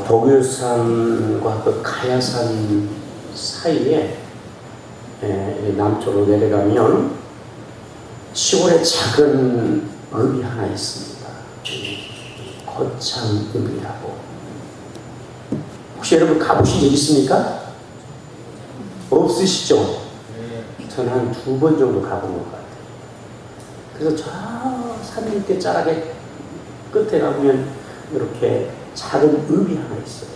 독일산과 그 가야산 사이에 남쪽으로 내려가면 시골에 작은 읍이 하나 있습니다. 거창읍이라고. 혹시 여러분 가보신 적 있습니까? 없으시죠? 저는 한 2번 정도 가본 것 같아요. 그래서 저 산 밑에 자락에 끝에 가보면 이렇게 작은 읍이 하나 있어요.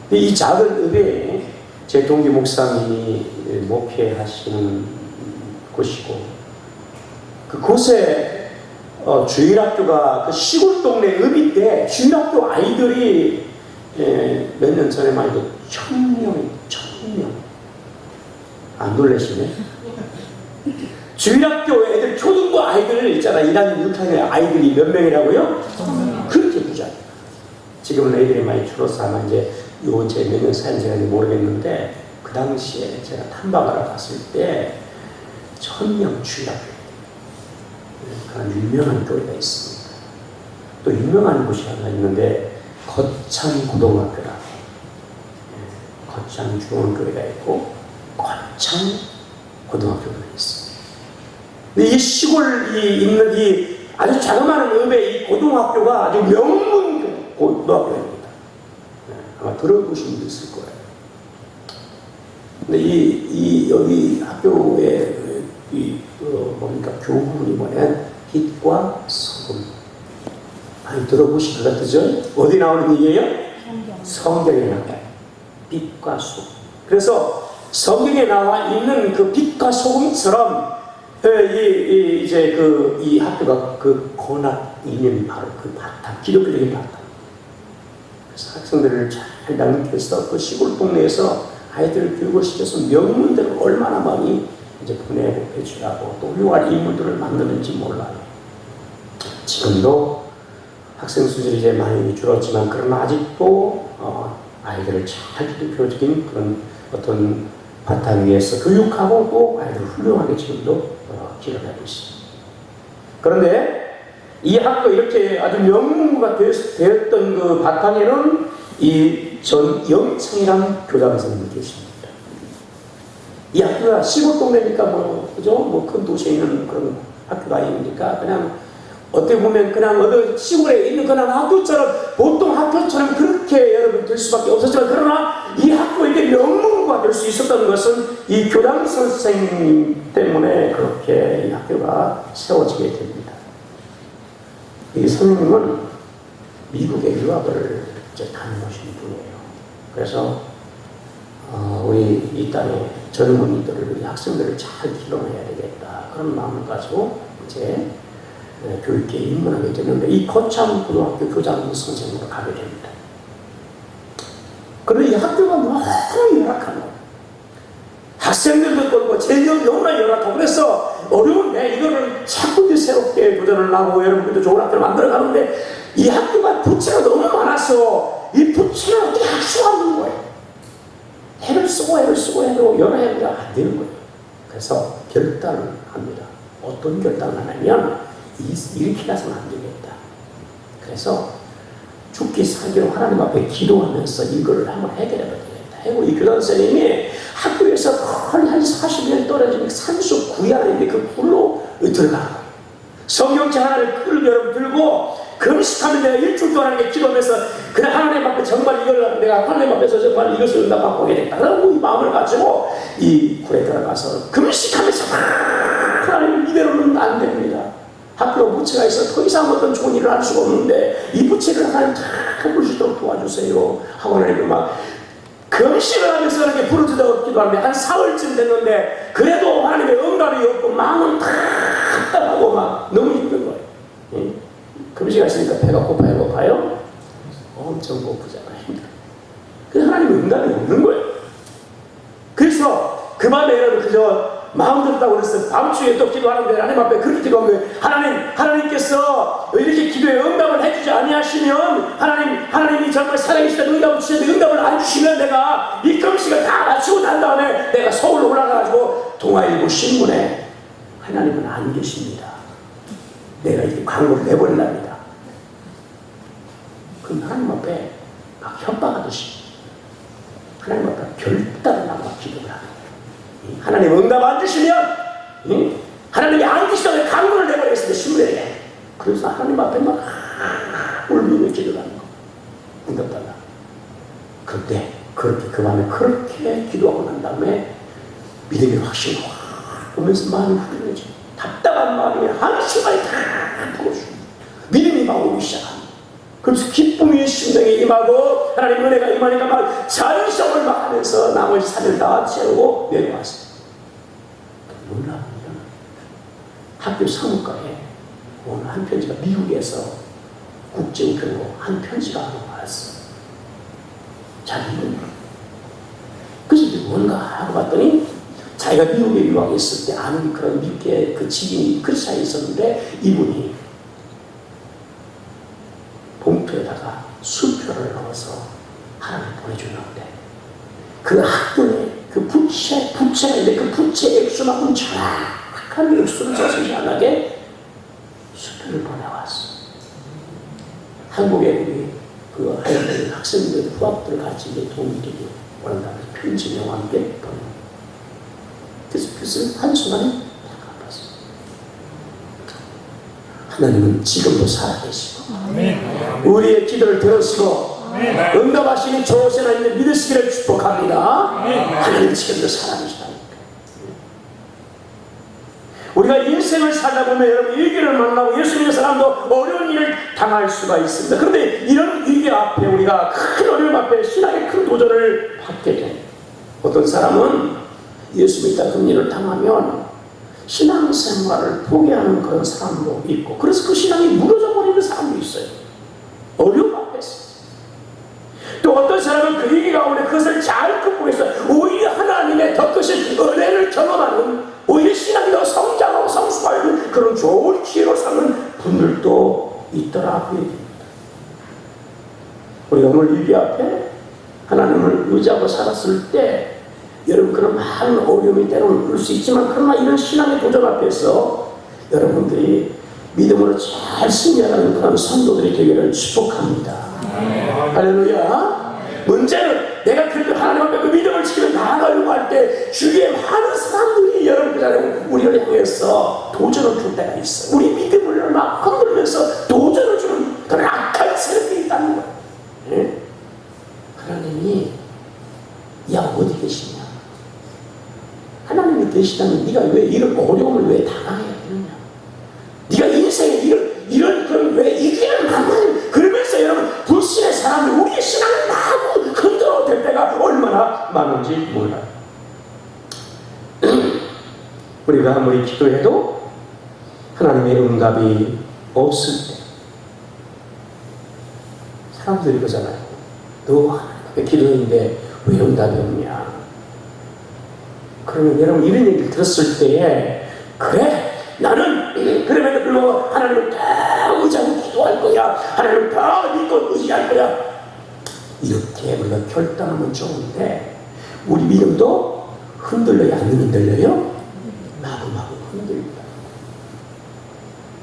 근데 이 작은 읍에 제 동기 목사님이 목회하시는 곳이고, 그곳에 주일학교가 그 시골 동네 읍인데 주일학교 아이들이 몇 년 전에만 해도 1000명. 안 놀라시네? 주일학교 애들, 초등부 아이들 있잖아. 1학년, 6학년 아이들이 몇 명이라고요? 그렇게 부자예요. 지금은 애들이 많이 줄어서 아마 이제 요 제 몇 년 사인지 모르겠는데, 그 당시에 제가 탐방하러 갔을 때 1000명 주일학교, 그런 유명한 교회가 있습니다. 또 유명한 곳이 하나 있는데 거창고등학교라고, 거창중앙교회가 있고 거창고등학교가 있습니다. 근데 이 시골이 있는 이 아주 자그마한 읍의 이 고등학교가 아주 명문 고등학교입니다. 아마 들어보신 분도 있을 거예요. 근데 여기 학교에 뭡니까? 교훈이 뭐냐? 빛과 소금. 많이 들어보신 것 같으죠? 어디 나오는 얘기예요? 성경에 나와요. 빛과 소금. 그래서 성경에 나와 있는 그 빛과 소금처럼 이 학교가 그 고난 이념이 바로 그 바탕, 기독교적인 바탕. 그래서 학생들을 잘 양육해서 그 시골 동네에서 아이들을 교육을 시켜서 명문대로 얼마나 많이 이제 보내고 배출하고 또 훌륭한 인물들을 만드는지 몰라요. 지금도 학생 수준이 이제 많이 줄었지만, 그러나 아직도 아이들을 잘 기독교적인 그런 어떤 바탕 위에서 교육하고 또 아이들을 훌륭하게 지금도 기록하고 있습니다. 그런데 이 학교 이렇게 아주 명문고가 되었던 그 바탕에는 이 전영창이라는 교장 선생님이 계십니다. 이 학교가 시골 동네니까 그죠? 큰 도시에 있는 그런 학교가 아니니까 그냥 어떻게 보면 그냥 어느 시골에 있는 그런 학교처럼, 보통 학교처럼 그렇게 여러분 될 수밖에 없었지만, 그러나 이 학교에게 명문고가 될 수 있었던 것은 이 교장 선생님 때문에 그렇게 이 학교가 세워지게 됩니다. 이 선생님은 미국에 유학을 다녀오신 분이에요. 그래서 우리 이 땅에 젊은이들을, 우리 학생들을 잘 기록해야 되겠다, 그런 마음을 가지고 이제 교육계에 입문하게 되는데, 이 거창고등학교 교장 선생님으로 가게 됩니다. 그런데 이 학교가 너무 열악한 거예요. 학생들도 그렇고 재정이 너무나 열악하고, 그래서 어려운데 이거를 자꾸 새롭게 도전을 하고 여러분들도 좋은 학교를 만들어 가는데, 이 학교가 부채가 너무 많아서 이 부채를 어떻게 할 수가 없는 거예요. 해를 쓰고 해도 여러 해가 안 되는 거예요. 그래서 결단을 합니다. 어떤 결단을 하냐면, 이렇게 가서는 안 되겠다. 그래서 죽기 살기로 하나님 앞에 기도하면서 이걸 한번 해결해야 되겠다. 하고 이 교장 선생님이 학교에서 거의 한 40년 떨어진 산수 구야인데 그 굴로 들어가는 거예요. 성경책 하나를 글 여러분 들고 금식하면 내가 일주일 동안 하나님께 기도하면서 그냥 하나님 앞에 정말 이걸 내가 하나님 앞에서 정말 이것을 응답받고 하겠다. 그러고 이 마음을 가지고 이 굴에 들어가서 금식하면서 하나님 이대로는 안 됩니다. 학교 부채가 있어 더 이상 어떤 좋은 일을 할 수가 없는데 이 부채를 하나님 다 갚을 수 있도록 도와주세요 하고 하나님을 막 금식을 하면서 이렇게 부르짖어 기도하는데 한 4월쯤 됐는데 그래도 하나님의 응답이 없고 마음은 다 답답하고 막 너무 힘든 거예요. 예? 금식하시니까 배가 고파요? 엄청 고프잖아요. 힘들어요. 그래서 하나님의 응답이 없는 거예요. 그래서 그 밤에 여러분 그저 마음 들었다고 그랬어요. 다음 주에 또 기도하는데 하나님 앞에 그렇게 기도하면 하나님께서 이렇게 기도에 응답을 해주지 아니하시면 하나님이 정말 살아계시다 응답을 주시는데 응답을 안 주시면 내가 이 금식을 다 마치고 난 다음에 내가 서울로 올라가가지고 동아일보 신문에 하나님은 안 계십니다. 내가 이 광고를 내버린답니다. 그럼 하나님 앞에 막 협박하듯이 하나님 앞에 결단을 하고 기도를 하는 거예요. 하나님 응답 안 주시면 하나님이 안 주시면 강론을 내버리겠습니다. 신부에게. 그래서 하나님 앞에 막 울면서 기도를 하는 거. 응답 달라. 그때 그렇게 그 밤에 그렇게 기도하고 난 다음에 믿음의 확신이 확 오면서 마음이 후련해져. 답답한 마음이 한순간에 다 풀어주고 믿음이 막 오기 시작합니다. 그래서 기쁨이 심령에 임하고 하나님 은혜가 임하니까 막 자유성을 막 하면서 나머지 산을 다 채우고 내려왔어요. 놀라운 일은 학교 사무과에 오늘 한 편지가 미국에서 국제우편으로 한 편지가 왔어요. 자기 이름. 그래서 이게 뭔가 하고 봤더니 자기가 미국에 유학했을 때 아는 그런 미국의 그 지인이 그 사이에 있었는데 이분이 봉투에다가 수표를 넣어서 하나님 보내주는데 그 학교에 그 부채가 있는데 그 부채 액수만큼 정확한 액수를 자세하게 수표를 보내왔어. 한국에 우리 그 하얀 학생들 후학들 같이 이제 도움이 되기 원한다는 편지 내용과 함께 보내. 그래서 그것을 한순간에 갚았어. 하나님은 지금도 살아계시고 우리의 기도를 들으시고 응답하시는 조세나 있는 믿으시기를 축복합니다. 하나님 지금도 살아계시다니까. 우리가 인생을 살다 보면 여러분 위기를 만나고 예수 믿는 사람도 어려운 일을 당할 수가 있습니다. 그런데 이런 위기 앞에 우리가 큰 어려움 앞에 신앙의 큰 도전을 받게 돼요. 어떤 사람은 예수 믿다 그런 일을 당하면 신앙생활을 포기하는 그런 사람도 있고 그래서 그 신앙이 무너져 버리는 사람도 있어요. 어려움 앞에서. 또 어떤 사람은 그 위기 가운데 그것을 잘 극복해서 오히려 하나님의 더 크신 은혜를 경험하는 오히려 신앙이 더 성장하고 성숙하는 그런 좋은 기회로 삼는 분들도 있더라고요. 우리가 오늘 위기 앞에 하나님을 의지하고 살았을 때 여러분 그런 많은 어려움이 때로는 올 수 있지만 그러나 이런 신앙의 도전 앞에서 여러분들이 믿음으로 잘 승리하는 그런 성도들이 되기를 축복합니다. 할렐루야. 문제는 내가 그래도 하나님 앞에 그 믿음을 지키며 나아가려고 할 때 주위에 많은 사람들이 여러분들 우리를 향해서 도전을 줄 때가 있어요. 우리 믿음을 막 흔들면서 도전을 주는 그런 악한 세력이 있다는 거예요. 네? 하나님이 야 어디 계시냐? 하나님이 계시다면 네가 왜 이런 어려움을 왜 당해야 되느냐? 네가 인생에 이런 그런 왜 이 길을 만나냐? 그러면서 여러분 불신의 사람들 우리의 신앙을 너무 흔들어 댈 때가 얼마나 많은지 몰라요. 우리가 아무리 기도해도 하나님의 응답이 없을 때 사람들이 그러잖아요. 너 하나님 앞에 기도했는데 왜 응답이 없냐? 그러면 여러분 이런 얘기를 들었을 때에 그래 나는 그러면 물론 하나님을 다 의지하고 기도할 거야. 하나님을 다 믿고 의지할 거야. 이렇게 우리가 결단하면 좋은데 우리 믿음도 흔들려요? 안 흔들려요? 마구마구 흔들립니다.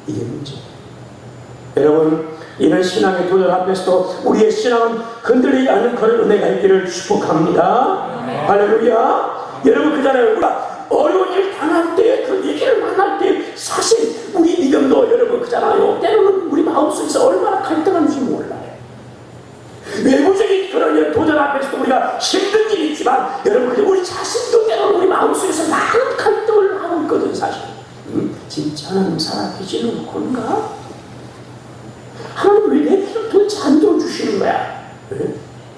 이게 문제예요. 여러분 이런 신앙의 도전 앞에서도 우리의 신앙은 흔들리지 않는 그런 은혜가 있기를 축복합니다. 할렐루야. 여러분 그잖아요. 우리가 어려운 일 당할 때 그 위기를 만날 때 사실 우리 믿음도 여러분 그잖아요. 때로는 우리 마음속에서 얼마나 갈등하는지 몰라요. 외부적인 그런 도전 앞에서도 우리가 힘든 일이 있지만 여러분 우리 자신도 때로는 우리 마음속에서 많은 갈등을 하고 있거든 사실. 진짜 하나님 살아계시는 건가? 하나님 왜 내 길을 도대체 안 들어주시는 거야?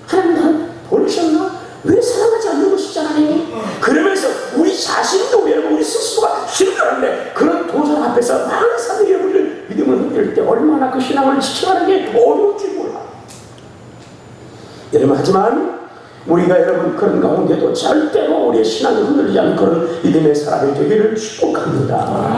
하나님 나를 버리셨나? 왜 사랑하지 않는 것이잖아요. 그러면서 우리 자신도 여러분 우리 스스로가 힘들었는데 그런 도전 앞에서 많은 사람들이 우리를 믿음을 흔들 때 얼마나 그 신앙을 지켜가는 게 어려운지 몰라. 여러분 하지만 우리가 여러분 그런 가운데도 절대로 우리의 신앙을 흔들리지 않는 그런 믿음의 사람이 되기를 축복합니다.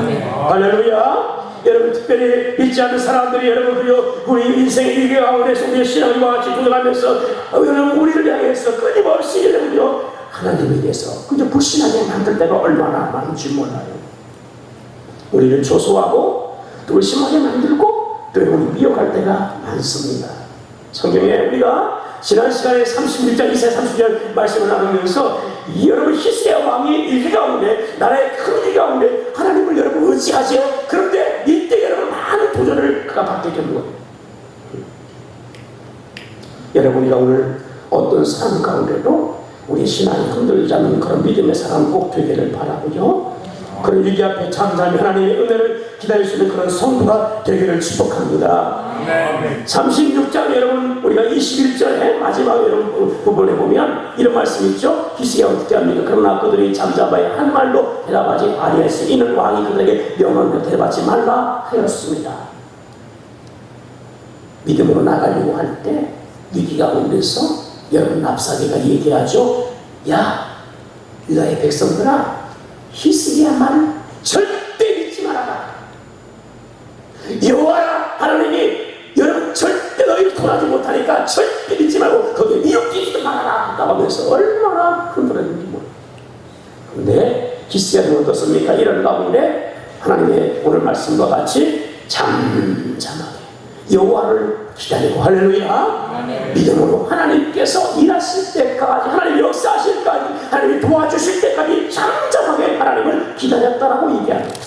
할렐루야. 여러분 특별히 믿지 않는 사람들이 여러분 그리고 우리 인생의 위기 가운데서 우리의 신앙을 같이 도전하면서 여러분 우리를 향해서 끊임없이 여러분요 하나님에 대해서 그저 불신하게 만들 때가 얼마나 많은지 몰라요. 우리를 조소하고 또 의심하게 만들고 또 우리 미혹할 때가 많습니다. 성경에 우리가 지난 시간에 36장 이사야 30절 말씀을 나누면서 여러분 히스기야 왕이 위기 가운데 나라의 큰 위기 가운데 하나님을 여러분 의지하죠. 그런데 이때 여러분 많은 도전을 그가 받게 되는 거예요. 여러분 우리가 오늘 어떤 삶 가운데도 우리 신앙이 흔들리지 않는 그런 믿음의 사람 꼭 되기를 바라고요. 그런 위기 앞에 잠잠히 하나님의 은혜를 기다릴 수 있는 그런 성도가 되기를 축복합니다. 36장 여러분 우리가 21절에 마지막 여러분 부분에 보면 이런 말씀이 있죠. 히스기야가 어떻게 합니까? 그러나 그들이 잠잠하여 한 말로 대답하지 아니하였으니 이는 왕이 그들에게 명령을 대답하지 말라 하였습니다. 믿음으로 나가려고 할 때 위기가 오면서 여러분 랍사게가 얘기하죠. 야 유다의 백성들아 히스기야 말 절대 믿지 말아라. 여호와 하나님이 여러분 절대 너희를 구원하지 못하니까 절대 믿지 말고 거기에 미혹되지도 말아라 나가면서 얼마나 흔들었는지 몰라요. 그런데 히스기야는 어떻습니까? 이런 가운데 하나님의 오늘 말씀과 같이 잠잠하게 여호와를 기다리고 할렐루야 믿음으로 하나님께서 일하실 때까지 하나님 역사하실 때까지 하나님이 도와주실 때까지 잠잠하게 하나님을 기다렸다라고 얘기합니다.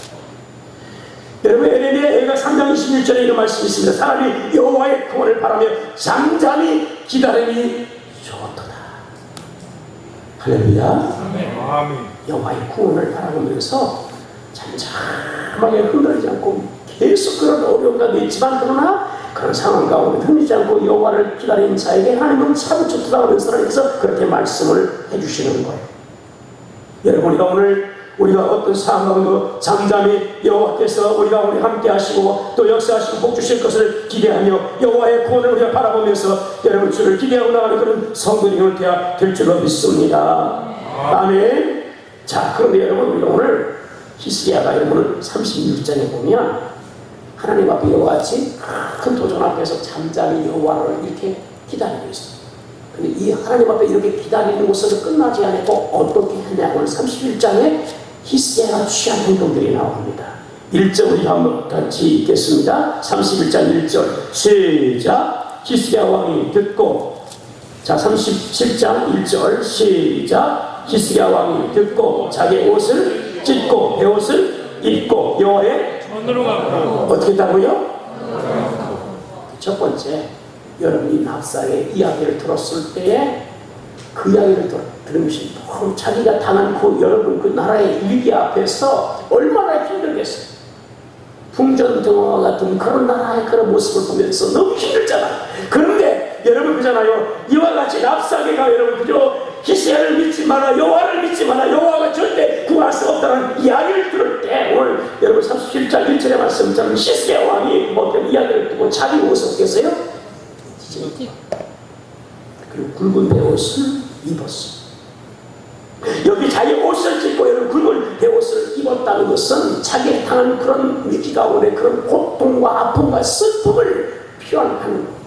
여러분 에레미야 3장 26절에 이런 말씀이 있습니다. 사람이 여호와의 구원을 바라며 잠잠히 기다림이 좋도다. 할렐루야 여호와의 구원을 바라보면서 잠잠하게 흔들리지 않고 계속 그런 어려운 가운데 있지만 그러나 그런 상황 가운데 흔들리지 않고 여호와를 기다리는 자에게 하나님은 참 좋다 하면서 하나님께서 그렇게 말씀을 해주시는 거예요. 여러분 우리가 어떤 상황 가운데 잠잠히 여호와께서 우리가 우리 함께 하시고 또 역사하시고 복 주실 것을 기대하며 여호와의 구원을 우리가 바라보면서 여러분 주를 기대하고 나가는 그런 성도들이 될 줄로 믿습니다. 아멘. 자 그런데 여러분 우리가 오늘 히스기야가 여러분을 36장에 보면 하나님 앞에 이와 같이 큰 도전 앞에서 잠잠히 여호와를 이렇게 기다리고 있어요. 근데 이 하나님 앞에 이렇게 기다리는 것은 끝나지 않고 어떻게 했냐고 31장에 히스기야가 취한 행동들이 나옵니다. 1절 우리 한번 같이 읽겠습니다. 31장 1절 시작. 히스기야 왕이 듣고 자 37장 1절 시작. 히스기야 왕이 듣고 자기 옷을 찢고 베옷을 입고 여호와의 전으로 가고 어떻게 했다고요? 첫 번째 여러분이 납사의 이야기를 들었을 때에 그 이야기를 들으면서 너무 자기가 당한 그 여러분 그 나라의 위기 앞에서 얼마나 힘들겠어요. 풍전등화와 같은 그런 나라의 그런 모습을 보면서 너무 힘들잖아요. 그런데 여러분 그잖아요. 이와 같이 납사게가 여러분 그죠? 히스기야를 믿지 마라 여호와를 믿지 마라 여호와가 절대 구할 수 없다는 이야기를 들을 때 오늘 여러분 37장 1절의 말씀처럼 히스기야 왕이 어떤 이야기를 듣고 자기 옷을 어떻겠어요? 그리고 굵은 베옷을 입었어요. 여기 자기 옷을 찢고 여러분 굵은 베옷을 입었다는 것은 자기의 당한 그런 위기 가운데 그런 고통과 아픔과 슬픔을 표현하는 거예요.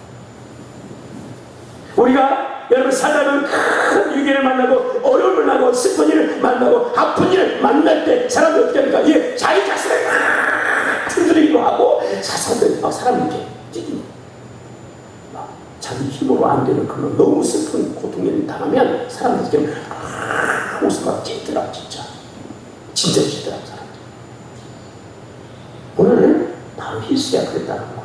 우리가 여러분 살다가 큰 위기를 만나고 어려움을 만나고 슬픈 일을 만나고 아픈 일을 만날 때 사람들이 어떻게 합니까? 예, 자기 자신을 막 흔들리기도 하고 사람들이 사람이 이렇게 찢깁니다. 자기 힘으로 안 되는 그런 너무 슬픈 고통을 당하면 사람들이 옷을 막 찢더라 진짜 찢더라 사람들. 오늘 바로 히스기야 그랬다는 거예요.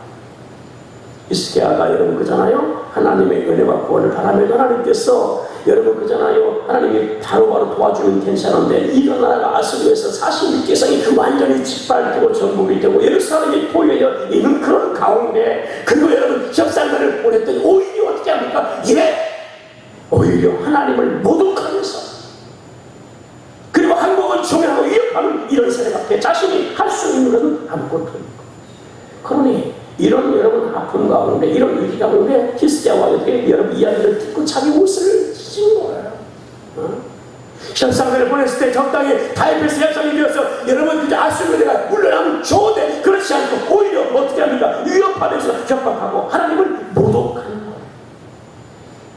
히스기야가 여러분 그잖아요. 하나님의 은혜와 구원을 바라며 하나님께서 여러분 그잖아요. 하나님이 바로바로 도와주면 괜찮은데 이런 나라가 아수르에서 46개성이 완전히 짓밟히고 정복이 되고 예루살렘이 포위되어 있는 그런 가운데 그리고 여러분 협상단을 보냈더니 오히려 어떻게 합니까? 오히려 하나님을 모독하면서 그리고 한국을 종현하고 위협하는 이런 세력 앞에 자신이 할 수 있는 것은 아무것도 없고 그러니 이런 여러분 아픔 가운데 이런 위기 가운데 히스기야와 이렇게 여러분 이야기를 듣고 자기 옷을 찢은 거예요. 협상단을 보냈을 때 적당히 타협해서 협상이 되어서 여러분 그저 아수르가 물러나면 좋은데 그렇지 않고 오히려 어떻게 합니까? 위협하면서 협박하고 하나님을 모독하는 거예요.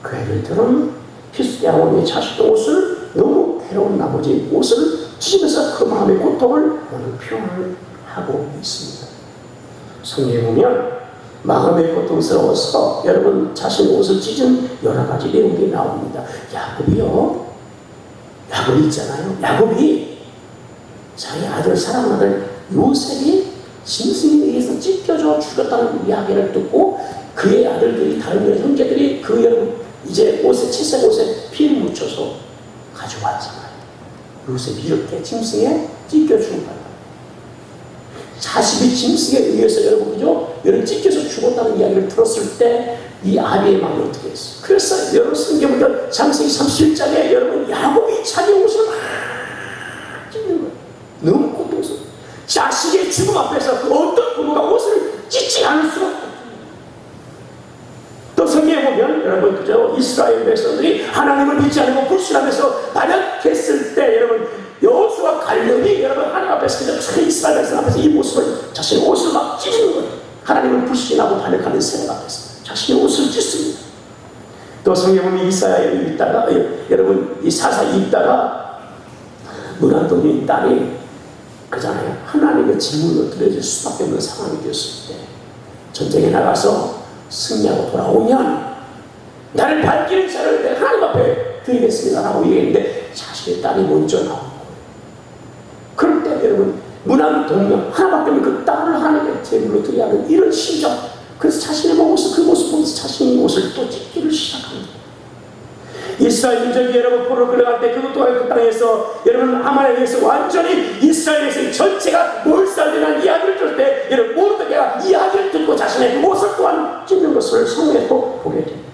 그 애들들은 히스기야 왕이 자신의 옷을 너무 괴로운 나머지 옷을 찢으면서 그 마음의 고통을 오늘 표현을 하고 있습니다. 성경에 보면 마음의 고통스러워서 여러분 자신의 옷을 찢은 여러 가지 내용이 나옵니다. 야곱이 있잖아요. 야곱이 자기 아들 사랑하는 아들 요셉이 짐승에 의해서 찢겨져 죽었다는 이야기를 듣고 그의 아들들이 다른 형제들이 그 여러분 이제 옷에 채색 옷에 피를 묻혀서 가져왔잖아요. 요셉이 이렇게 짐승에 찢겨 죽은 거예요. 자식이 짐승에 의해서 여러분 그죠? 여러분 찢겨서 죽었다는 이야기를 들었을 때 이 아비의 마음이 어떻게 했어요? 그래서 여러분 성경보다 창세기 37장에 여러분 야곱이 자기 옷을 막 찢는 거예요. 너무 고통스러워. 자식의 죽음 앞에서 그 어떤 부모가 옷을 찢지 않을 수가 없어요. 또 성경에 보면 여러분 그죠? 이스라엘 백성들이 하나님을 믿지 않고 불신하면서 반역했을 때 여러분 여호수아 갈렙이 여러분 하나님 앞에서 그저 이스라엘 백성 앞에서 이 모습을 자신의 옷을 막 찢는 거예요. 하나님을 불신하고 반역하는 세력 앞에서 자신의 옷을 찢습니다. 또 성경에 보면 이사야에 있다가 여러분 이 사사에 있다가 문하동의 딸이 그잖아요. 하나님의 질문을 드려질 수밖에 없는 상황이 되었을 때 전쟁에 나가서 승리하고 돌아오면 나를 밝히는 자를 내가 하나님 앞에 드리겠습니다 라고 얘기했는데 자신의 딸이 먼저 나온 거예요. 그럴 때 여러분 문하동명 하나밖에 없는 그 딸을 하나님의 제물로 드려야 하는 이런 심정, 그래서 자신의 모습 그 모습 보면서 자신의 옷을 또 찢기를 시작합니다. 이스라엘 민족이 여러분 포로를 끌어갈 때 그것 또한 그 땅에서 여러분 하만에 의해서 완전히 이스라엘에서 전체가 몰살되는 이야기를 들을 때 여러분 모르드게가 이야기를 듣고 자신의 옷을 또한 찢는 것을 성경에 또 보게 됩니다.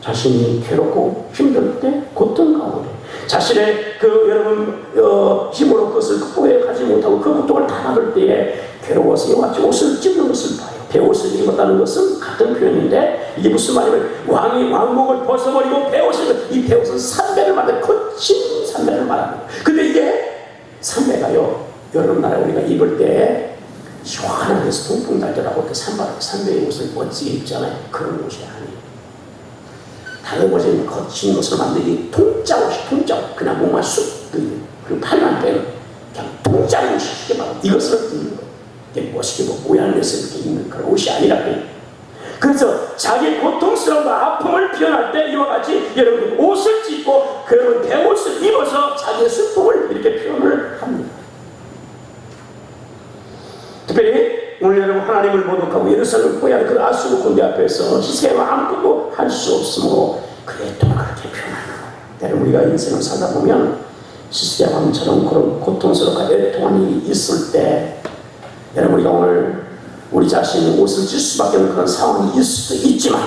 자신이 괴롭고 힘들 때 고통 가운데 자신의 그 여러분 힘으로 그것을 극복해 가지 못하고 그 고통을 다 받을 때에 괴로워서 이와 같이 옷을 찢는 것을 봐요. 배옷을 입었다는 것은 같은 표현인데 이게 무슨 말이냐면 왕이 왕복을 벗어버리고 배옷을 이 배옷은 삼배를 말하는 거친 삼배를 말하는 거예요. 근데 이게 삼배가요 여러분 나라 우리가 입을 때 시원하게 해서 통풍 달더라고 그 삼배의 옷을 멋지게 입잖아요. 그런 옷이 아니에요. 다른 옷은 거친 옷을 만들기 통짜옷이 통짜옷 그냥 몸만 쑥 그리고 팔만 빼는 그냥 통짜 옷이 쉽게 말하면 이것을 입는 거예요. 멋있게 모양을 내서 이렇게 입는 그런 옷이 아니라고요. 그래서 자기 고통스러움과 아픔을 표현할 때 이와 같이 여러분 옷을 찢고 그러면 배옷을 입어서 자기의 슬픔을 이렇게 표현을 합니다. 특별히 오늘 여러분 하나님을 모독하고 예루살렘을 포위하는 그 아수르 군대 앞에서 희생과 아무것도 할 수 없으므로 그의 또 그렇게 표현하는 거예요. 여러분 우리가 인생을 살다 보면 시스야 왕처럼 그런 고통스럽고 애통한 일이 있을 때 여러분 우리가 오늘 우리 자신이 옷을 찢을 수밖에 없는 그런 상황이 있을 수도 있지만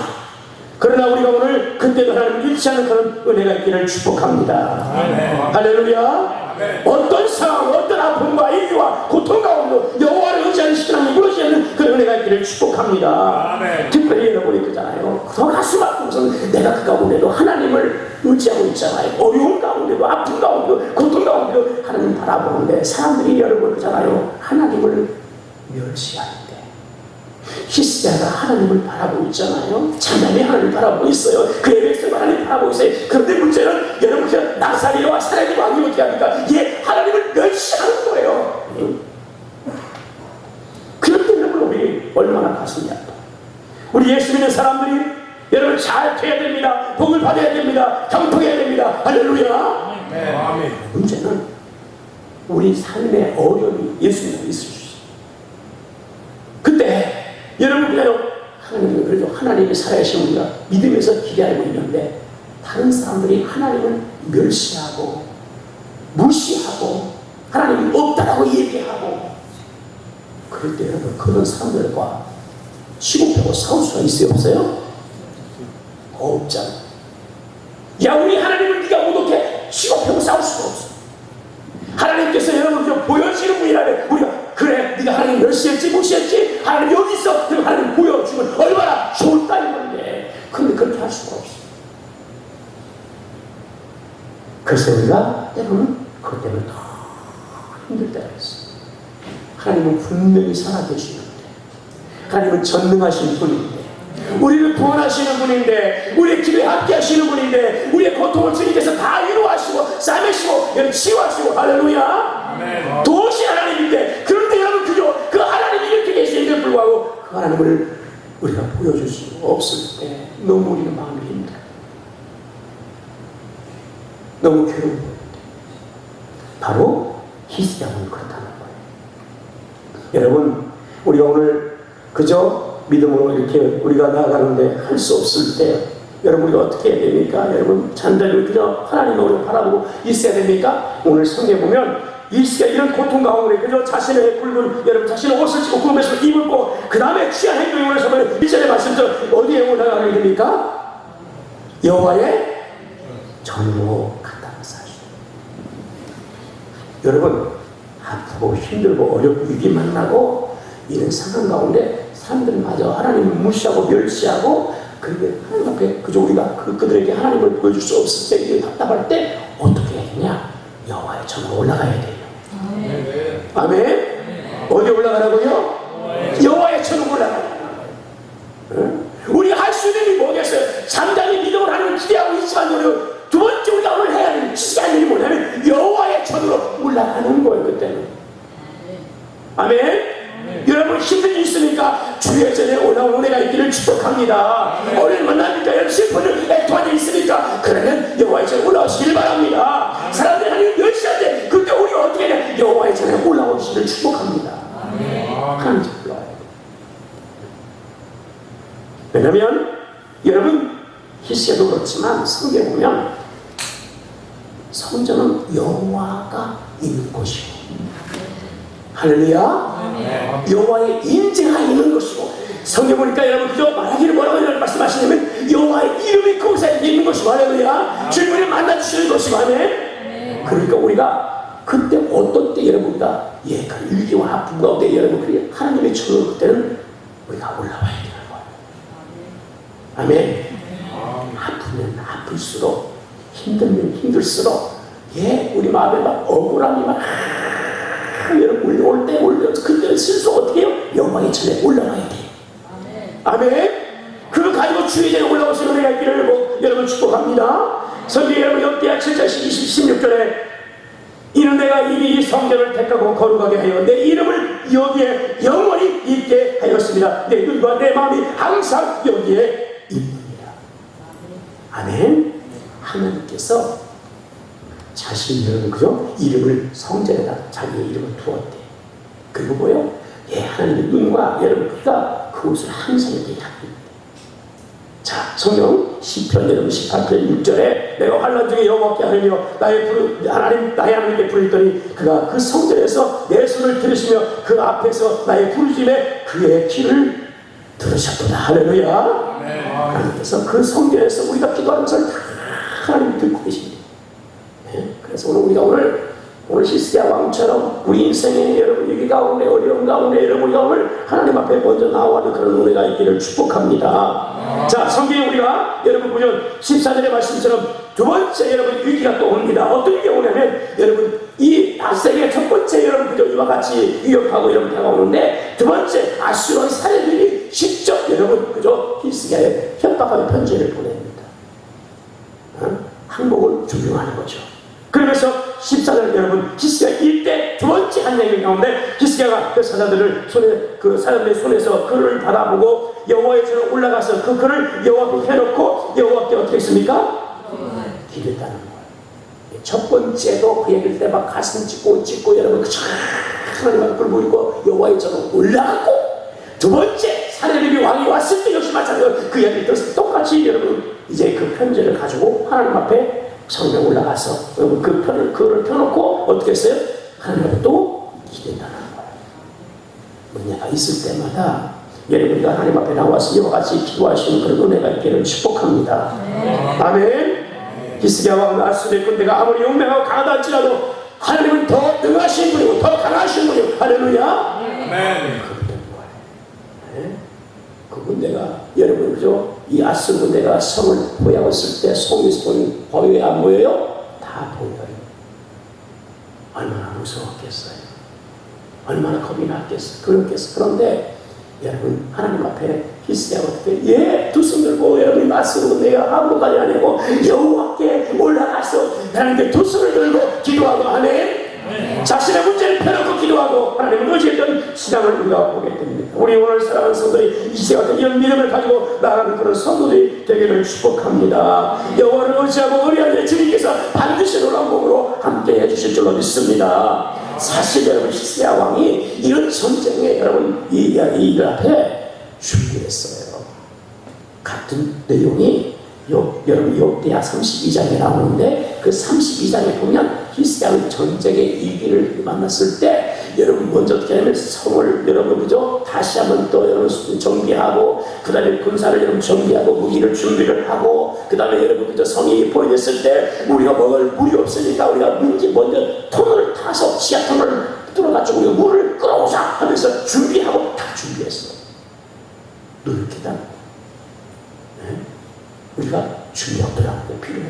그러나 우리가 오늘 그때도 하나님을 잃지 않는 그런 은혜가 있기를 축복합니다. 아멘. 할렐루야. 아멘. 어떤 상황 어떤 아픔과 위기와 고통 가운데 여호와를 의지하는 시간이 무너지지 않는 그런 은혜가 있기를 축복합니다. 아멘. 특별히 여러분이 그잖아요. 더 가슴 아프고서 내가 그 가운데도 하나님을 의지하고 있잖아요. 어려운 가운데도 아픈 가운데도 고통 가운데도 하나님 바라보는데 사람들이 여러분 그잖아요. 하나님을 멸시하는데 히스기야가 하나님을 바라보고 있잖아요. 장남이 하나님을 바라보고 있어요. 그의 백성이 하나님을 바라보고 있어요. 그런데 문제는 여러분 그 나사리와 사라의 왕이 어떻게 합니까? 얘 하나님을 멸시하는 거예요. 그럴 때 여러분 우리 얼마나 가슴이 아파. 우리 예수 믿는 사람들이 여러분 잘 돼야 됩니다. 복을 받아야 됩니다. 경통해야 됩니다. 할렐루야. 아멘. 문제는 우리 삶의 어려움이 예수 믿는 있을 수 있어요. 그때 여러분 그냥 하나님은 그래도 하나님이 살아계신 우리가 믿으면서 기대하고 있는데 다른 사람들이 하나님을 멸시하고 무시하고 하나님이 없다라고 얘기하고 그럴 때 여러분 그런 사람들과 치고펴고 싸울 수가 있어요 없어요? 없잖아. 야 우리 하나님을 네가 모독해 치고펴고 싸울 수가 없어. 하나님께서 여러분 좀 보여지는 분이라면 우리가 그래 네가 하나님 멸시했지 무시했지 하나님 여기 있어 그럼 하나님 보여주면 얼마나 좋을까 이건데 근데 그렇게 할 수가 없어. 그래서 우리가 때로는 그것 때문에 더 힘들 때가 있어. 하나님은 분명히 살아계시는데 하나님은 전능하신 분인데 우리를 구원하시는 분인데 우리의 길에 함께 하시는 분인데 우리의 고통을 주님께서 다 위로하시고 싸매시고 치유하시고 할렐루야. 아멘. 도우신 하나님인데 그런데 여러분 그저 그 하나님이 이렇게 계시는데 불구하고 그 하나님을 우리가 보여줄 수 없을 때 너무 우리는 마음이 힘들어. 너무 괴로운 거예요. 바로 히스기야는 그렇다는 거예요. 여러분, 우리가 오늘 그저 믿음으로 이렇게 우리가 나아가는데 할 수 없을 때 여러분 우리가 어떻게 해야 됩니까? 여러분 잔잔히 그저 하나님을 바라보고 있어야 됩니까? 오늘 성경에 보면 히스기야 이런 고통 가운데 그저 자신의 굵은 여러분 자신의 옷을 찢고 구름에서 입을 고 그 다음에 취한 행동에 올라서면 1절의 말씀처럼 어디에 올라가게 됩니까? 여호와의 전으로 갔다는 사실. 여러분 아프고 힘들고 어렵고 위기 만나고 이런 상황 가운데 사람들마저 하나님을 무시하고 멸시하고 그게 하나님 앞에 그저 우리가 그들에게 하나님을 보여줄 수 없을 때 답답할 때 어떻게 해야 되냐? 여호와의 전으로 올라가야 돼요. 아멘. 어디 올라가라고요? 여호와의 전으로 올라가야 돼요. 우리가 할 수 있는 일이 뭐겠어요? 잠잠히 믿음을 하나님을 기대하고 있지만 우리 두 번째 우리가 오늘 해야 하는 시간 일이 뭐냐면 여호와의 전으로 올라가는 거예요. 그때는. 아멘. 여러분 힘든 일 있으니까 주의 전에 올라오는 은혜가 있기를 축복합니다. 오늘 만나니까 열심히 도와져 있으니까 그러면 여호와의 전에 올라오시길 바랍니다. 사람들이 하나님 열심히 때 그때 우리 어떻게 해야 여호와의 전에 올라오시기를 축복합니다. 하나님 전에 올라와야 돼요. 왜냐면 여러분 히스기야도 그렇지만 성경에 보면 성전은 여호와가 있는 곳이고 할렐루야. 여호와의 임재가 있는 것이고 성경 보니까 여러분 그저 말하기를 뭐라고 말씀하시냐면 여호와의 이름이 그곳에 있는 것이고 할렐루야. 주님을 만나주시는 것이고 아멘. 그러니까 우리가 그때 어떤 때 여러분과 그 위기와 아픔 가운데 여러분 하나님의 전으로 그때는 우리가 올라와야 되는 거예요. 아멘. 아프면 아플수록 힘들면 힘들수록 우리 마음에 막 억울함이 막 여러분 올 때 그때 실수 어떻게 해요? 여호와의 전에 올라가야 돼요. 아멘. 그걸 가지고 주의 전에 올라오시는 은혜가 있기를 여러분 축복합니다. 성경 여러분 욥기야 7장 16절에 이는 내가 이미 이 성전을 택하고 거룩하게 하여 내 이름을 여기에 영원히 있게 하였습니다. 내 눈과 내 마음이 항상 여기에 있느니라. 아멘. 하나님께서 자신의 그죠? 이름을 성전에다 자기의 이름을 두었대. 그리고 뭐요? 하나님의 눈과 여러분 그가 그곳을 항상 이렇게 갖고 있대. 자, 성경 시편 여러분 18편 6절에 내가 환난 중에 여호와께 하느며 나의 하나님께 부르더니 그가 그 성전에서 내 손을 들으시며 그 앞에서 나의 부르심에 그의 귀를 들으셨도다. 할렐루야. 하나님께서 그 성전에서 우리가 기도하는 것을 다 하나님이 듣고 계십니다. 그래서 우리가 오늘 히스기야 왕처럼 우리 인생의 여러분 위기 가운데 어려움 가운데 여러분 우리가 오늘 하나님 앞에 먼저 나와는 그런 은혜가 있기를 축복합니다. 자, 성경에 우리가 여러분 보면 14절의 말씀처럼 두 번째 여러분 위기가 또 옵니다. 어떤 위기가 오냐면 여러분 이 닷새의 첫 번째 여러분 그저 이와 같이 위협하고 여러분 다가오는데 두 번째 아수르의 사례들이 직접 여러분 그저 히스기야에 협박하는 편지를 보냅니다. 항복을 준비하는 거죠. 그러면서 14절 여러분 히스기야 이때 두 번째 한 얘기 가운데 히스기야가 그 사자들을 사람들의 손에서 그를 바라보고 여호와의 전에 올라가서 그 글을 여호와께 해놓고 여호와께 어떻게 했습니까? 기도했다는 거예요. 첫 번째도 그 얘기를 때 막 가슴 찢고 여러분 하나님 앞을 보이고 여호와의 전에 올라가고 두 번째 사례비비 왕이 왔을 때 역시 마찬가지로 그 얘기를 들어서 똑같이 여러분 이제 그 편지를 가지고 하나님 앞에 성경에 올라가서 그를 펴놓고 어떻게 했어요? 하나님 앞에 또 기도했다는 거예요. 은혜가 있을 때마다 여러분이 하나님 앞에 나와서 이와 같이 기도하시는 그런 은혜가 있기를 축복합니다. 아멘. 히스기야 왕은 아수르의 군대가 아무리 용맹하고 강하다 할지라도 하나님은 더 능하신 분이고 더 강하신 분이고 할렐루야. 아멘. 그 군대가 여러분 그죠? 이 아수르 군대가 성을 포위했을 때 성에서 보이는 보여요 안 보여요? 다 보여요. 얼마나 무서웠겠어요. 얼마나 겁이 났겠어요. 그런데 여러분 하나님 앞에 히스기야가 어떻게 두 손 들고 여러분이 아수르 군대가 항복하지 아니고 여호와께 올라가서 하나님께 두 손을 들고 기도하고 아멘. 자신의 문제를 펴놓고 기도하고 하나님을 의지했던 신앙을 우리가 보게 됩니다. 우리 오늘 사랑하는 성도들이 이세 같은 이런 믿음을 가지고 나아가는 그런 성도들이 되기를 축복합니다. 여호와를 의지하고 의리하는 주님께서 반드시 놀라운 복으로 함께 해주실 줄로 믿습니다. 사실 여러분 히스기야 왕이 이런 전쟁에 여러분 이 앞에 준비했어요. 같은 내용이 여러분 욥기야 32장에 나오는데 그 32장에 보면 히스기야의 전쟁의 위기를 만났을 때 여러분 먼저 어떻게 하냐면 성을 여러분 그죠? 다시 한번 또 여러분 정비하고 그 다음에 군사를 여러분 정비하고 무기를 준비를 하고 그 다음에 여러분 그죠? 성이 포위됐을 때 우리가 먹을 물이 없으니까 우리가 먼저 통을 타서 지하통을 뚫어가지고 우리가 물을 끌어오자 하면서 준비하고 다 준비했어. 노력해다. 우리가 준비하더라는 게 필요해.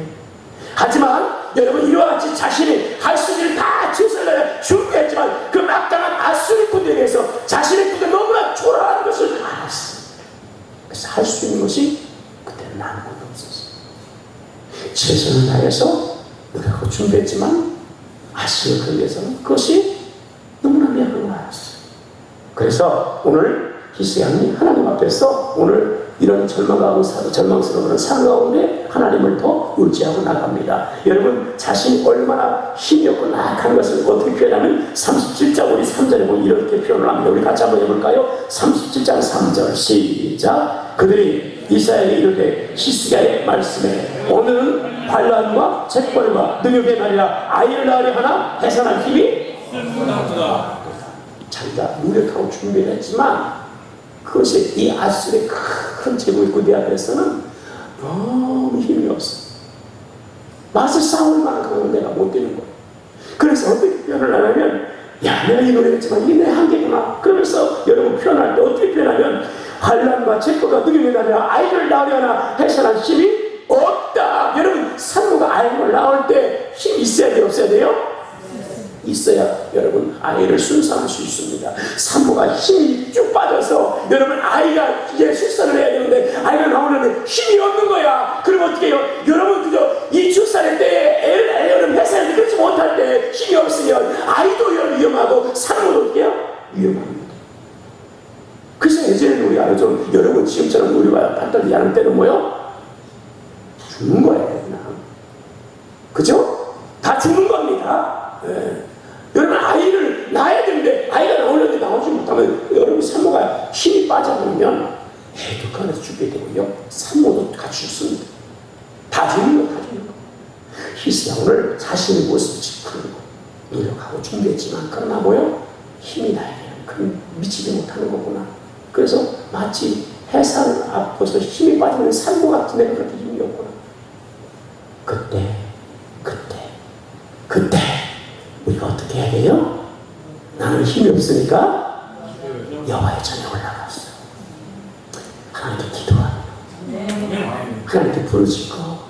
하지만 여러분 이와 같이 자신이 할 수 있는 일을 다 최선을 준비했지만 그 막강한 아수리꾼들에 대해서 자신의 꿈이 너무나 초라한 것을 알았어. 그래서 할 수 있는 것이 그때는 아무것도 없었어. 최선을 다해서 노력하고 준비했지만 아수리꾼에 대해서는 그것이 너무나 미안한 걸 알았어. 그래서 오늘 히스기야는 하나님 앞에서 오늘 이런 절망스러운 그런 상황 가운데 하나님을 더 의지하고 나갑니다. 여러분 자신이 얼마나 힘이 없고 나약한 것을 어떻게 표현하면 37장 우리 3절에 보면 이렇게 표현을 합니다. 우리 같이 한번 해볼까요? 37장 3절 시작. 그들이 이스라엘에 이르되 히스기야의 말씀에 오늘은 환난과 재벌과 능욕의 날이라 아이를 낳으려 하나 해산할 힘이 자기가 노력하고 준비를 했지만 그것이 이 아수르의 큰 제국의 그 앞에서는 너무 힘이 없어. 맞서 싸울 만큼 내가 못 되는 거야. 그래서 어떻게 표현을 하냐면 야 내가 이 노래했지만 이게 내 한계구나. 그러면서 여러분 표현할 때 어떻게 표현하면 환난과 재벌과 능욕의 날이라 아이를 낳으려나 해산할 힘이 없다. 여러분 산모가 아이를 낳을 때 힘이 있어야 돼요? 없어야 돼요? 있어야 여러분 아이를 순산할 수 있습니다. 산모가 힘이 쭉 빠져서 여러분 아이가 이제 출산을 해야 되는데 아이가 나오는데 힘이 없는 거야. 그럼 어떻게 해요? 여러분 그저 이 출산할 때에 여러분 회사에 그렇지 못할 때 힘이 없으면 아이도 위험하고 산모도 어떻게 해요? 위험합니다. 그래서 예전에는 우리가 알죠. 여러분 지금처럼 우리가 발달이 하는 때는 뭐요? 죽는 거예요. 그냥. 그죠? 다 죽는 겁니다. 네. 여러분 아이를 낳아야 되는데 아이가 나오려는데 나오지 못하면 여러분 산모가 힘이 빠져버리면 애도 그 안에서 죽게 되고요. 산모도 같이 죽습니다. 다 죽는 거, 다 죽는 거. 히스기야 오늘 자신의 모습을 지키고 노력하고 준비했지만 그러나 뭐요? 힘이 나에게는 미치지 못하는 거구나. 그래서 마치 해산을 앞서서 힘이 빠지는 산모 같은 데는 그렇게 힘이 없구나. 그때 우리가 어떻게 해야 돼요? 나는 힘이 없으니까 여호와의 전에 올라갔어. 하나님께 기도하고 하나님께 부르짖고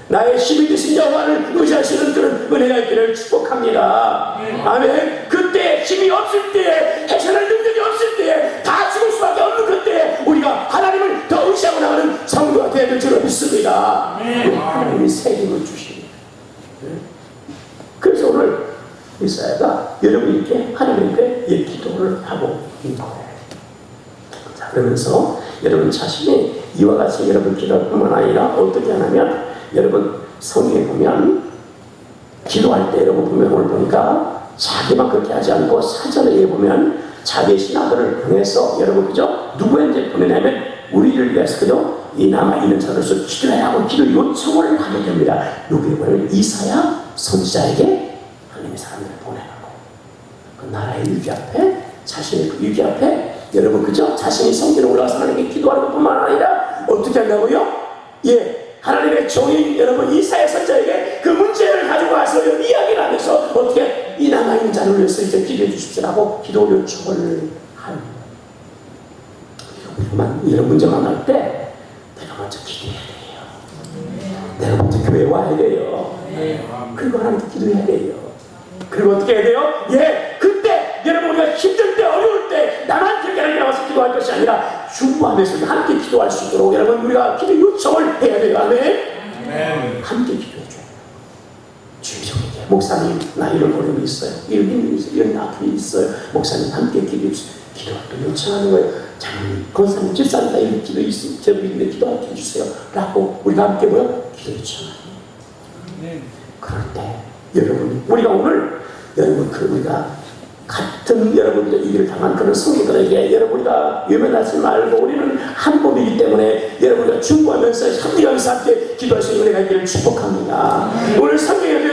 나의 힘이 되신 여호와를 의지하시는 그런 은혜가 있기를 축복합니다. 아멘. 그때 힘이 없을 때 해결할 능력이 없을 때 다 죽을 수밖에 없는 그때 우리가 하나님을 더 의지하고 나가는 성도가 되어야 될 줄로 믿습니다. 하나님이 새 힘을 주십니다. 그래서 오늘 이사야가 여러분 이렇게 하나님께 이 기도를 하고 있는 거예요. 자, 그러면서 여러분 자신이 이와 같이 여러분 기도할 뿐만 아니라 어떻게 하냐면 여러분 성경에 보면 기도할 때 여러분 보면 오늘 보니까 자기만 그렇게 하지 않고 사전에 보면 자기의 신하들을 보내서 여러분 그죠? 누구한테 보내냐면 우리를 위해서 그죠? 이 남아있는 자로서 기도하라고 기도 요청을 하게 됩니다. 여기 보면 이사야 선지자에게 하나님의 사람들을 보내라고 그 나라의 위기 앞에 자신의 그 위기 앞에 여러분 그죠? 자신이 성전에 올라가서 하나님께 기도하는 것뿐만 아니라 어떻게 한다고요? 예, 하나님의 종인 여러분 이사야 선지자에게 그 문제를 가지고 와서 이야기를 하면서 어떻게 이 남아있는 자를 위해서 이제 기도해 주십시오라고 기도 요청을 하는 우리만 이런 문제 만날 때 내가 먼저 기도해야 돼요. 내가 먼저 교회에 와야 돼요. 그리고 하나님께 기도해야 돼요. 그리고 어떻게 해야 돼요? 예, 그때 여러분 우리가 힘들 때 어려울 때 나만 그렇게 나와서 기도할 것이 아니라 중보하면서 함께 기도할 수 있도록 여러분 우리가 기도 요청을 해야 돼요. 아멘. 함께 기도해 줘요. 주의적이게 목사님 나 이런 어려움이 있어요, 이런 아픔이 있어요, 목사님 함께 기도해 주세요. 기도를 또 요청하는 거예요. 장로님, 권사님, 집사님 나 이런 기도 있으면 제 믿음에 기도해 주세요 라고 우리가 함께 기도 요청하는 거예요. 그럴 때 여러분, 우리가 오늘 여러분 우리가 같은 여러분들 일을 당한 그런 성도들에게 여러분이가 외면하지 말고 우리는 한 몸이기 때문에 여러분과 중보하면서 협력하면서 함께 기도할 수 있는 은혜가 있기를 축복합니다. 오늘 성경에서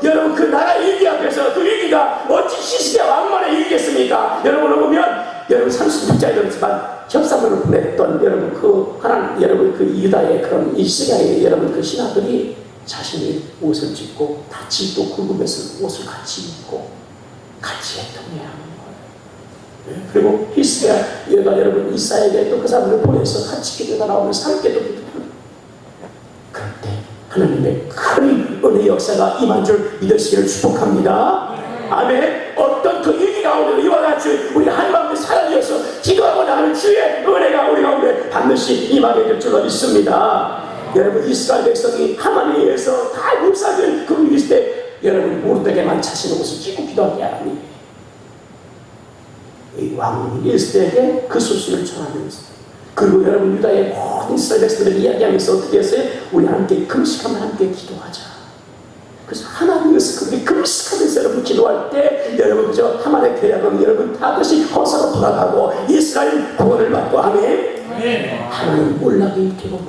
여러분 그 나라 일기 앞에서 그 일기가 어찌 시스템 왕만의 일기겠습니까? 여러분을 보면 여러분 36장에 들었지만 협상으로 보냈던 여러분 그 하나님 여러분 그 유다의 그런 이스라엘 여러분 그 신하들이 자신이 옷을 찢고 같이 또 굵으면서 옷을 같이 입고 같이 애통해야 하는 거예요. 그리고 히스기야가 여러분 이사야에게 또 그 사람을 보내서 같이 기도가 나오면서 함께 또 기도하는. 그럴 때 하나님의 큰 은혜의 역사가 임한 줄 믿으시기를 축복합니다. 아멘. 어떤 그 일기 가운데 이와 같이 우리 한 마음에 사랑해서 기도하고 나가는 주의 은혜가 우리 가운데 반드시 임하게 될 줄로 믿습니다. 여러분 이스라엘 백성이 하만에 의해서 다 흡사된 그 위기 때 여러분 모르드게만 자신의 옷을 찢고 기도하게 하니 이 왕이 에스더에게 그 소식을 전하면서 그리고 여러분 유다의 모든 이스라엘 백성들을 이야기하면서 어떻게 했어요? 우리 함께 금식하면 함께 기도하자. 그래서 하나님께서 그렇게 금식하면서 여러분 기도할 때 여러분 그저 하만의 계략은 여러분 다 것이 허사로 돌아가고 이스라엘 구원을 받고 아멘. 하나님 몰락의 일기로만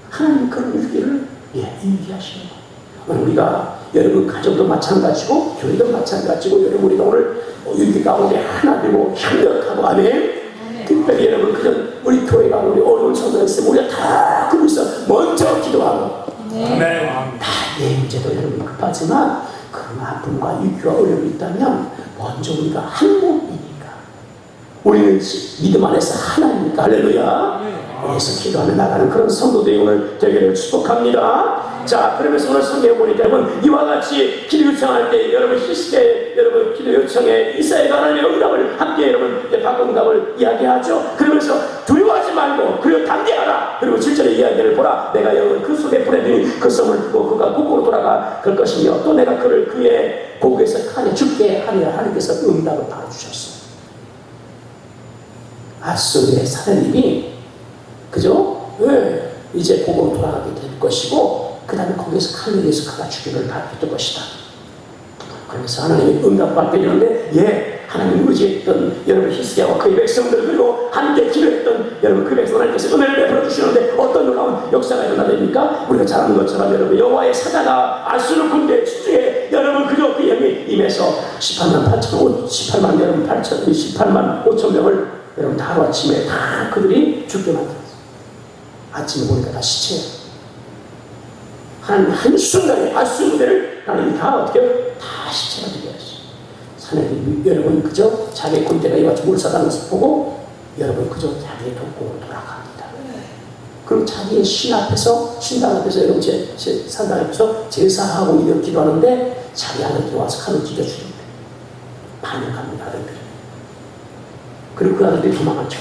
하나님 그런 일기를 일기하시는 거예요. 우리가 여러분 가정도 마찬가지고 교회도 마찬가지고 여러분 우리가 오늘 일기 가운데 하나 되고 협력하고 아멘. 특별히 여러분 그냥 우리 교회가 우리 어려운 성도가 있으면 우리가 다 그러면서 먼저 기도하고 다 내 문제도 여러분 급하지만 그런 아픔과 위기와 어려움이 있다면 먼저 우리가 한 몸이니까 우리는 믿음 안에서 하나님이니까 할렐루야. 그래서 기도하며 나가는 그런 성도들이 오늘 되기를 축복합니다. 자, 그러면서 오늘 성경에 보니까 여러분 이와 같이 기도 요청할 때 여러분 히스기야의 여러분 기도 요청에 이사야가 하나님의 응답을 함께 여러분 받은 응답을 이야기하죠. 그러면서 두려워하지 말고 그리고 담대하라. 그리고 7절의 이야기를 보라. 내가 여러분 그 속에 보내더니 그 성을 그가 곡으로 돌아가 갈 것이며 또 내가 그를 그의 곡에서 칼에 죽게 하리라. 하나님께서 응답을 바로 주셨어요. 아수르의 사내님이 그죠? 왜? 이제 곡으로 돌아가게 될 것이고 그 다음에 거기서 칼로 인해서 그가 죽임을 받을 것이다. 그러면서 하나님이 응답받게 되는데 하나님 의지했던 여러분 히스기야와 그의 백성들 그리고 함께 기도했던 여러분 그 백성 하나님께서 은혜를 베풀어 주시는데 어떤 놀라운 역사가 일어나됩니까? 우리가 잘 아는 것처럼 여러분 여호와의 사자가 아수르 군대 집중에 여러분 그저 그 힘이 임해서 18만 5천 명을 여러분 다 하루아침에 다 그들이 죽게 만들었어요. 아침에 보니까 다 시체예요. 한순간에 아수르 군대를 하나님이 다 어떻게 다 시체가 되게 하셨어요. 사내들이 여러분 그저 자기 군대가 이와서 물사다는 것을 보고 여러분 그저 자기의 동공으로 돌아갑니다. 그럼 자기의 신 앞에서 신당 앞에서 여러분 제 산당 앞에서 제사하고 이런 기도하는데 자기 아들들이 와서 칼을 찢어 죽입니다. 반역합니다. 아들들이. 그리고 그 아들들이 도망을 쳐.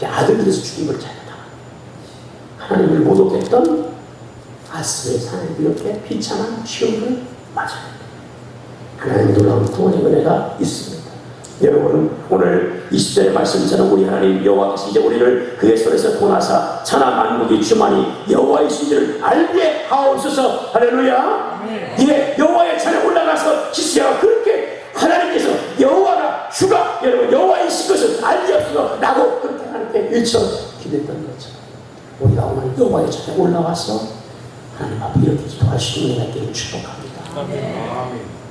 아들들에서 죽임을 자기가 하나님을 모독했던 아스의 사내들이 이렇게 비참한 시험을 맞아요. 하나님의 놀라운 구원의 은혜가 있습니다. 여러분은 오늘 20절의 말씀처럼 우리 하나님 여호와께서 이제 우리를 그의 손에서 도나사 천하 만국이 주만이 여호와이신지를 알게 하옵소서. 할렐루야. 여호와의 산에 올라가서 히스기야가 그렇게 하나님께서 여호와가 주가 여러분 여호와이신 것을 알리옵소서 라고 그렇게 하나님께 외쳐 기도했던 것처럼 우리가 오늘 여호와의 전에 올라와서 하나님 앞에 이렇게 기도할 수 있는 은혜가 있기를 축복합니다.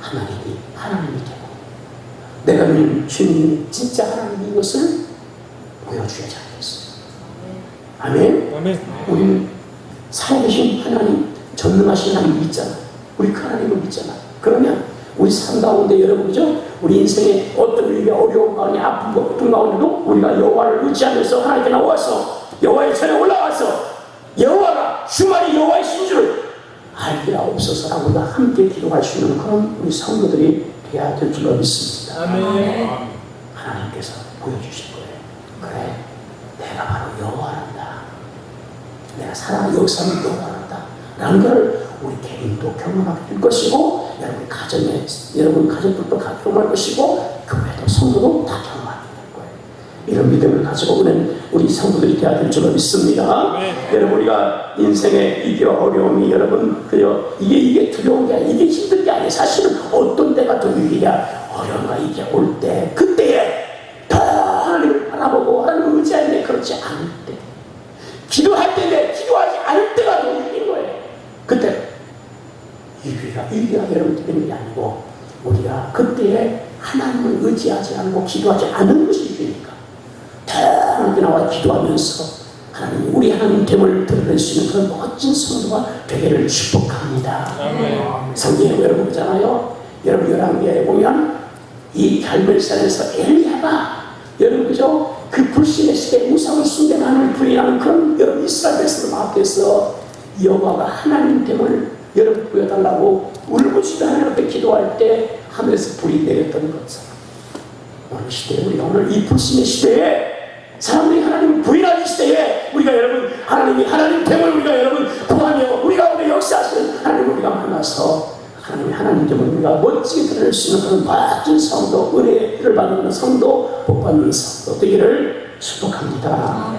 하나님이 되고 내가 믿는 주님이 진짜 하나님인 것을 보여주어야지 않겠어요. 아멘. 우리는 살아계신 하나님, 전능하신 하나님 믿잖아. 우리 그 하나님을 믿잖아. 그러면 우리 삶 가운데 여러분이죠. 우리 인생의 어떤 위기가 어려운 가운데 아픈 가운데도 우리가 여호와를 의지하면서 하나님께 나와서 여호와의 전에 올라와서 여호와가 주만이 여호와이신 줄을 알기라 없어서라고 우리가 함께 기도할 수 있는 그런 우리 성도들이 되어야 될 줄로 믿습니다. 아멘. 하나님께서 보여주실 거예요. 그래, 내가 바로 여호와란다. 내가 살아 역사는 여호와란다. 라는 걸 우리 개인도 경험하게 될 것이고 여러분 가족들도 다 경험할 것이고 교회도 성도도 다 경험하게 될 거예요. 이런 믿음을 가지고 우리 성도들이 되어야 될 줄로 믿습니다. 여러분 우리가 인생의 이게 어려움이 여러분 이게 두려운 게 아니라 이게 힘든 게 아니에요. 사실은 어떤 때가 더 위기냐 어려움과 이게 올 때 그때에 더 하나님을 바라보고 하나님을 의지하는데 그렇지 않을 때 기도할 때인데 기도하지 않을 때가 더 위기인 거예요. 그때 위기가 여러분 되는 게 아니고 우리가 그때에 하나님을 의지하지 않고 기도하지 않는 것이 위기니까 더 하나님께 나와 기도하면서 하나님 우리 하나님 됨을 드러낼 수 있는 그런 멋진 성도가 되기를 축복합니다. 성경에 여러분 보잖아요. 여러분 열왕기에 보면 이 갈멜산에서 엘리야가 여러분 그죠? 그 불신의 시대에 우상을 숭배하는 부인하는 그런 여러분 이스라엘 백성들 앞에서 여호와가 하나님 됨을 여러분 보여달라고 울부짖어 하나님 앞에 기도할 때 하늘에서 불이 내렸던 것처럼 오늘 시대에 우리가 오늘 이 불신의 시대에 사람들이 하나님을 부인하는 시대에 우리가 여러분 하나님이 하나님 됨을 우리가 여러분 구하며 우리가 오늘 역사하시는 하나님을 우리가 만나서 하나님의 하나님됨을 우리가 멋지게 드러낼 수 있는 그런 멋진 성도 은혜를 받는 성도 복 받는 성도 되기를 축복합니다.